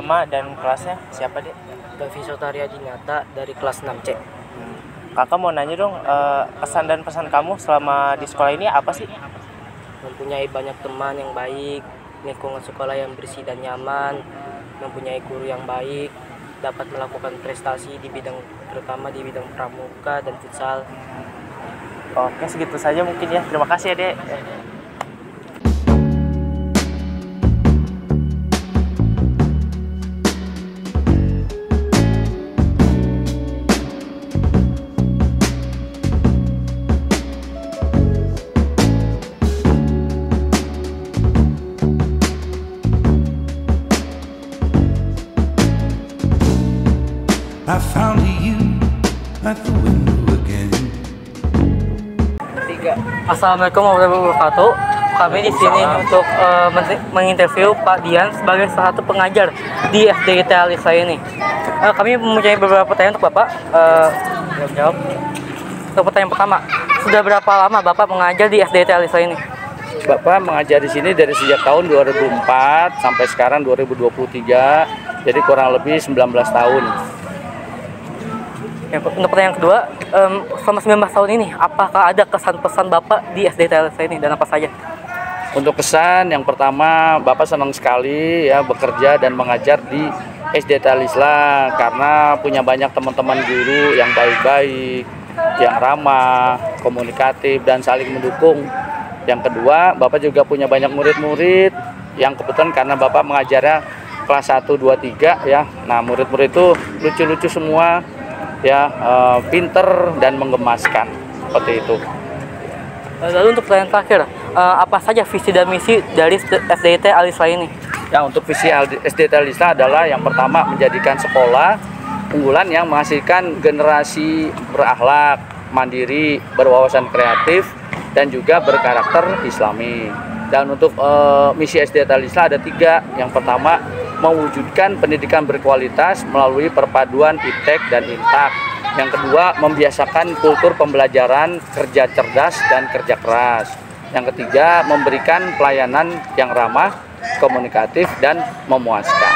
Nama dan kelasnya siapa, Dek? Davi Sotaria Dinata dari kelas 6C. Kakak mau nanya dong, kesan dan pesan kamu selama di sekolah ini apa sih? Mempunyai banyak teman yang baik, lingkungan sekolah yang bersih dan nyaman, mempunyai guru yang baik, dapat melakukan prestasi di bidang terutama di bidang pramuka dan futsal. Oke, segitu saja mungkin ya. Terima kasih ya, Dek. I found you at the window again. Assalamualaikum warahmatullahi wabarakatuh. Kami di sini untuk menginterview Pak Dian sebagai salah satu pengajar di SDIT Alisa ini. Kami mempunyai beberapa pertanyaan untuk Bapak. Jawab. Untuk pertanyaan pertama, sudah berapa lama Bapak mengajar di SDIT Alisa ini? Bapak mengajar di sini dari sejak tahun 2004 sampai sekarang 2023, jadi kurang lebih 19 tahun. Ya, untuk pertanyaan kedua, selama 19 tahun ini, apakah ada kesan-pesan Bapak di SDIT Alisa ini dan apa saja? Untuk kesan, yang pertama, Bapak senang sekali ya bekerja dan mengajar di SDIT Alisa karena punya banyak teman-teman guru yang baik-baik, yang ramah, komunikatif, dan saling mendukung. Yang kedua, Bapak juga punya banyak murid-murid yang kebetulan karena Bapak mengajarnya kelas 1, 2, 3 ya. Nah, murid-murid itu lucu-lucu semua. Ya, pinter dan menggemaskan seperti itu. Lalu untuk pertanyaan terakhir, apa saja visi dan misi dari SDIT Alisa ini? Ya, untuk visi SDIT Alisa adalah yang pertama menjadikan sekolah unggulan yang menghasilkan generasi berakhlak, mandiri, berwawasan kreatif, dan juga berkarakter Islami. Dan untuk misi SDIT Alisa ada 3. Yang pertama, mewujudkan pendidikan berkualitas melalui perpaduan iptek dan intak. Yang kedua, membiasakan kultur pembelajaran kerja cerdas dan kerja keras. Yang ketiga, memberikan pelayanan yang ramah, komunikatif, dan memuaskan.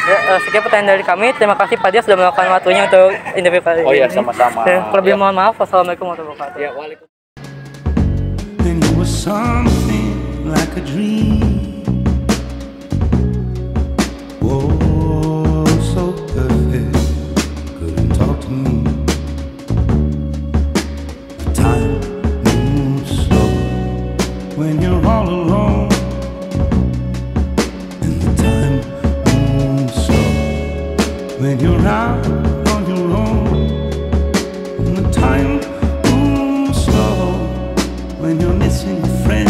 Ya, sekian pertanyaan dari kami. Terima kasih Pak Dia sudah melakukan waktunya untuk interview kali ini. Oh iya, sama-sama. Lebih mohon maaf. Wassalamualaikum warahmatullahi wabarakatuh. Ya, waalaikumsalam. Then you were something like a dream. Oh, so perfect, couldn't talk to me. The time moves slow when you're all alone, and the time moves slow when you're out on your own, and the time moves slow when you're missing a friend,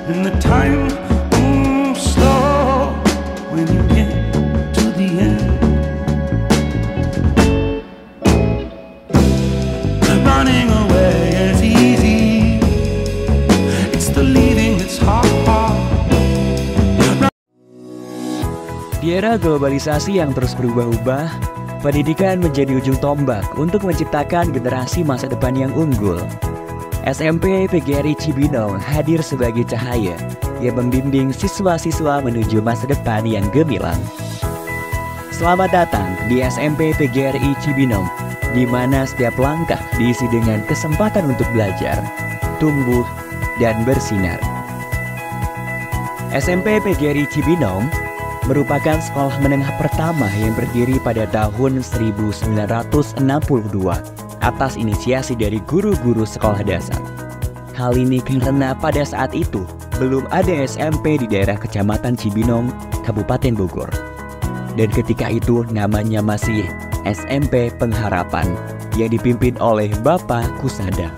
and the time moves slow when you get to the end. Running away is easy, it's the leaving that's hard. Di era globalisasi yang terus berubah-ubah, pendidikan menjadi ujung tombak untuk menciptakan generasi masa depan yang unggul. SMP PGRI Cibinong hadir sebagai cahaya yang membimbing siswa-siswa menuju masa depan yang gemilang. Selamat datang di SMP PGRI Cibinong, di mana setiap langkah diisi dengan kesempatan untuk belajar, tumbuh, dan bersinar. SMP PGRI Cibinong merupakan sekolah menengah pertama yang berdiri pada tahun 1962 atas inisiasi dari guru-guru sekolah dasar. Hal ini karena pada saat itu belum ada SMP di daerah Kecamatan Cibinong, Kabupaten Bogor. Dan ketika itu namanya masih SMP Pengharapan yang dipimpin oleh Bapak Kusada.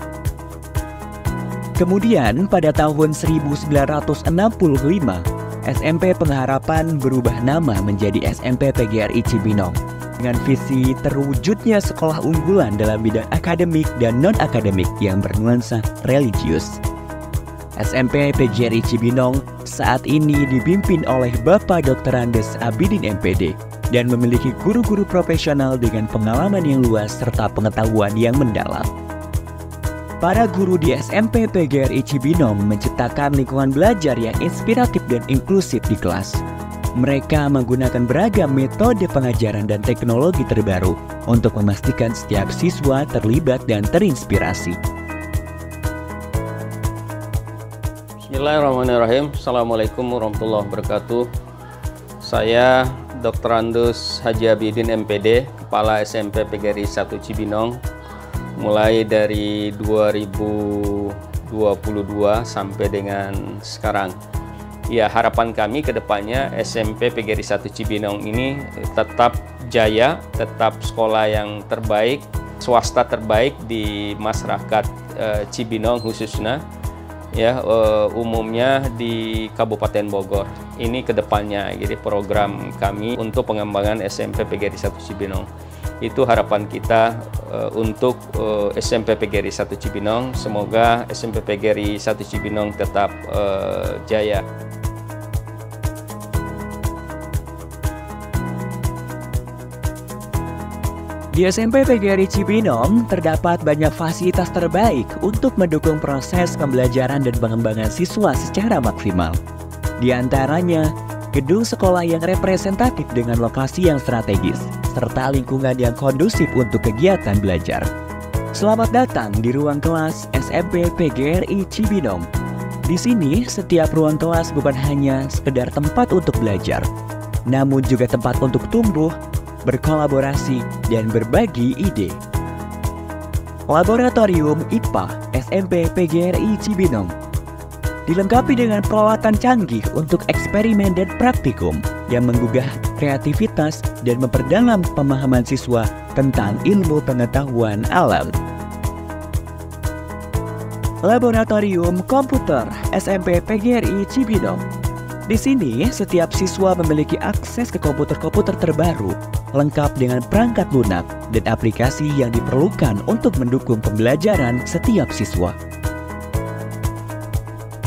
Kemudian pada tahun 1965, SMP Pengharapan berubah nama menjadi SMP PGRI Cibinong dengan visi terwujudnya sekolah unggulan dalam bidang akademik dan non-akademik yang bernuansa religius. SMP PGRI Cibinong saat ini dipimpin oleh Bapak Dr. Andes Abidin MPD dan memiliki guru-guru profesional dengan pengalaman yang luas serta pengetahuan yang mendalam. Para guru di SMP PGRI Cibinong menciptakan lingkungan belajar yang inspiratif dan inklusif di kelas. Mereka menggunakan beragam metode pengajaran dan teknologi terbaru untuk memastikan setiap siswa terlibat dan terinspirasi. Bismillahirrahmanirrahim. Assalamualaikum warahmatullahi wabarakatuh. Saya Dr. Andus Haji Abidin MPD, Kepala SMP PGRI 1 Cibinong, mulai dari 2022 sampai dengan sekarang. Ya, harapan kami ke depannya SMP PGRI 1 Cibinong ini tetap jaya, tetap sekolah yang terbaik, swasta terbaik di masyarakat Cibinong khususnya, ya umumnya di Kabupaten Bogor. Ini ke depannya, jadi program kami untuk pengembangan SMP PGRI 1 Cibinong. Itu harapan kita untuk SMP PGRI 1 Cibinong. Semoga SMP PGRI 1 Cibinong tetap jaya. Di SMP PGRI Cibinong terdapat banyak fasilitas terbaik untuk mendukung proses pembelajaran dan pengembangan siswa secara maksimal. Di antaranya, gedung sekolah yang representatif dengan lokasi yang strategis, serta lingkungan yang kondusif untuk kegiatan belajar. Selamat datang di ruang kelas SMP PGRI Cibinong. Di sini, setiap ruang kelas bukan hanya sekedar tempat untuk belajar, namun juga tempat untuk tumbuh, berkolaborasi, dan berbagi ide. Laboratorium IPA SMP PGRI Cibinong dilengkapi dengan peralatan canggih untuk eksperimen dan praktikum yang menggugah kreativitas dan memperdalam pemahaman siswa tentang ilmu pengetahuan alam. Laboratorium Komputer SMP PGRI Cibinong. Di sini, setiap siswa memiliki akses ke komputer-komputer terbaru, lengkap dengan perangkat lunak dan aplikasi yang diperlukan untuk mendukung pembelajaran setiap siswa.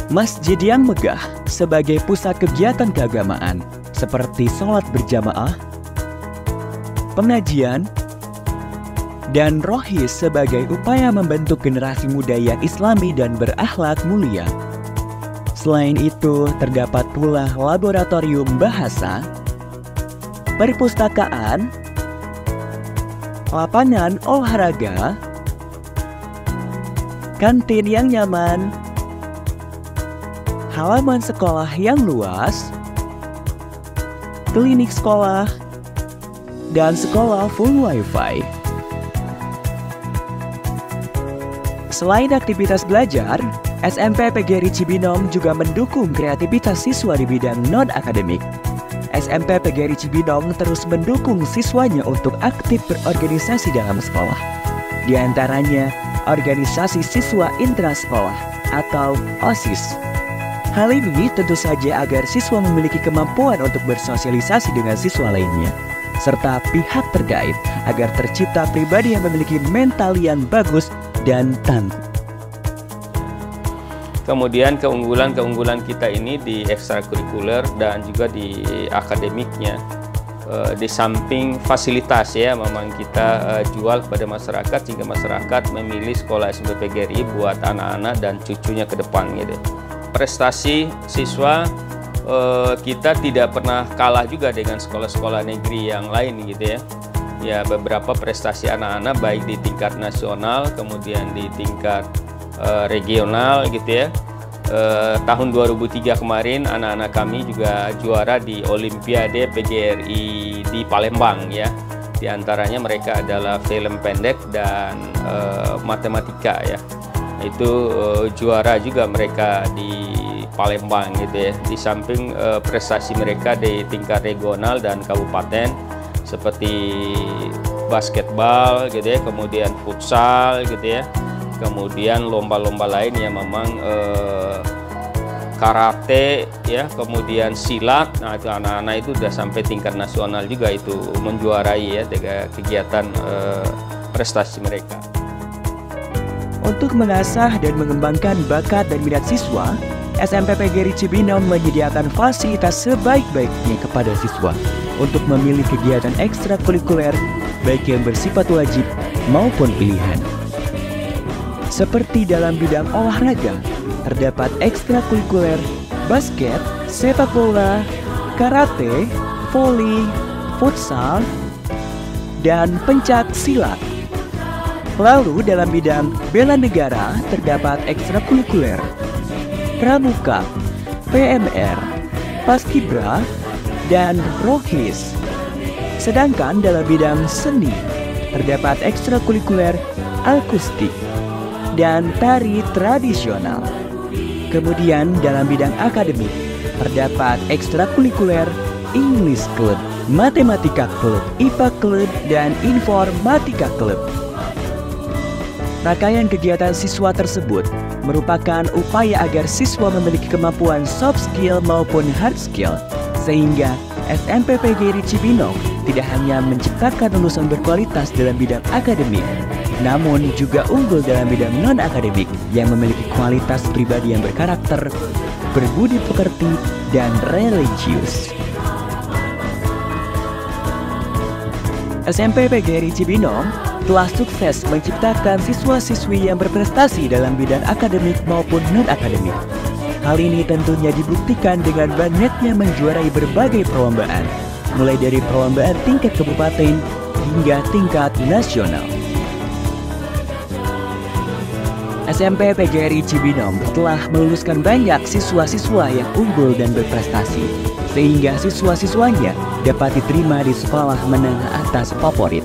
Masjid yang megah sebagai pusat kegiatan keagamaan seperti sholat berjamaah, pengajian, dan rohis sebagai upaya membentuk generasi muda yang islami dan berakhlak mulia. Selain itu, terdapat pula laboratorium bahasa, perpustakaan, lapangan olahraga, kantin yang nyaman, halaman sekolah yang luas, klinik sekolah, dan sekolah full wifi. Selain aktivitas belajar, SMP PGRI Cibinong juga mendukung kreativitas siswa di bidang non-akademik. SMP PGRI Cibinong terus mendukung siswanya untuk aktif berorganisasi dalam sekolah. Di antaranya, organisasi siswa intrasekolah atau OSIS. Hal ini tentu saja agar siswa memiliki kemampuan untuk bersosialisasi dengan siswa lainnya, serta pihak terkait agar tercipta pribadi yang memiliki mental yang bagus dan tangguh. Kemudian keunggulan kita ini di ekstrakurikuler dan juga di akademiknya. Di samping fasilitas ya, memang kita jual kepada masyarakat sehingga masyarakat memilih sekolah SMP PGRI buat anak-anak dan cucunya ke depan gitu. Prestasi siswa kita tidak pernah kalah juga dengan sekolah-sekolah negeri yang lain gitu ya. Ya, beberapa prestasi anak-anak baik di tingkat nasional kemudian di tingkat regional gitu ya. Tahun 2003 kemarin anak-anak kami juga juara di Olimpiade PGRI di Palembang ya. Di antaranya mereka adalah film pendek dan matematika ya. Itu juara juga mereka di Palembang gitu ya. Di samping prestasi mereka di tingkat regional dan kabupaten seperti basketball gitu ya, kemudian futsal gitu ya. Kemudian lomba-lomba lain yang memang karate ya, kemudian silat. Nah, itu anak-anak itu sudah sampai tingkat nasional juga itu menjuarai ya kegiatan prestasi mereka. Untuk mengasah dan mengembangkan bakat dan minat siswa, SMP PGRI Cibinong menyediakan fasilitas sebaik-baiknya kepada siswa untuk memilih kegiatan ekstrakurikuler baik yang bersifat wajib maupun pilihan. Seperti dalam bidang olahraga, terdapat ekstrakurikuler, basket, sepak bola, karate, voli, futsal, dan pencak silat. Lalu dalam bidang bela negara terdapat ekstrakurikuler, pramuka, PMR, paskibra, dan rohis. Sedangkan dalam bidang seni terdapat ekstrakurikuler akustik dan tari tradisional. Kemudian dalam bidang akademik terdapat ekstrakurikuler English Club, Matematika Club, IPA Club, dan Informatika Club. Rangkaian kegiatan siswa tersebut merupakan upaya agar siswa memiliki kemampuan soft skill maupun hard skill, sehingga SMP PGRI Cibinong tidak hanya menciptakan lulusan berkualitas dalam bidang akademik, namun juga unggul dalam bidang non-akademik yang memiliki kualitas pribadi yang berkarakter, berbudi pekerti, dan religius. SMP PGRI Cibinong telah sukses menciptakan siswa-siswi yang berprestasi dalam bidang akademik maupun non-akademik. Hal ini tentunya dibuktikan dengan banyaknya menjuarai berbagai perlombaan, mulai dari perlombaan tingkat kabupaten hingga tingkat nasional. SMP PGRI Cibinong telah meluluskan banyak siswa-siswa yang unggul dan berprestasi, sehingga siswa-siswanya dapat diterima di sekolah menengah atas favorit.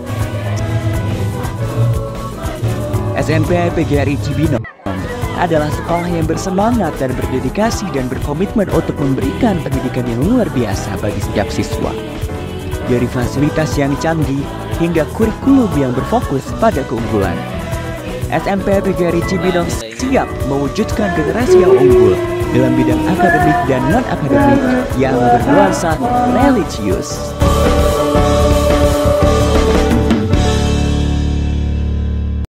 SMP PGRI Cibinong adalah sekolah yang bersemangat dan berdedikasi dan berkomitmen untuk memberikan pendidikan yang luar biasa bagi setiap siswa. Dari fasilitas yang canggih hingga kurikulum yang berfokus pada keunggulan, SMP PGRI Cibinong siap mewujudkan generasi yang unggul dalam bidang akademik dan non-akademik yang bernuansa religius.